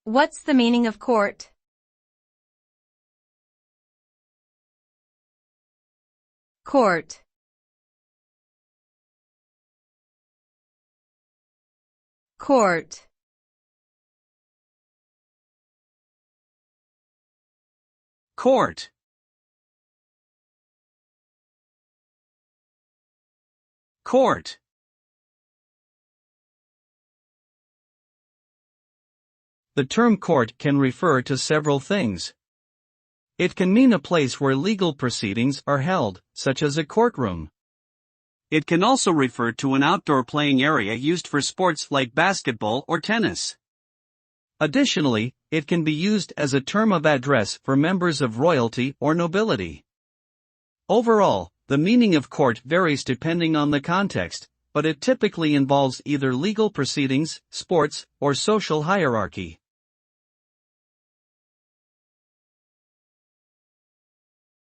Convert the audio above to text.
What's the meaning of court? Court. Court. Court. Court. The term court can refer to several things. It can mean a place where legal proceedings are held, such as a courtroom. It can also refer to an outdoor playing area used for sports like basketball or tennis. Additionally, it can be used as a term of address for members of royalty or nobility. Overall, the meaning of court varies depending on the context, but it typically involves either legal proceedings, sports, or social hierarchy.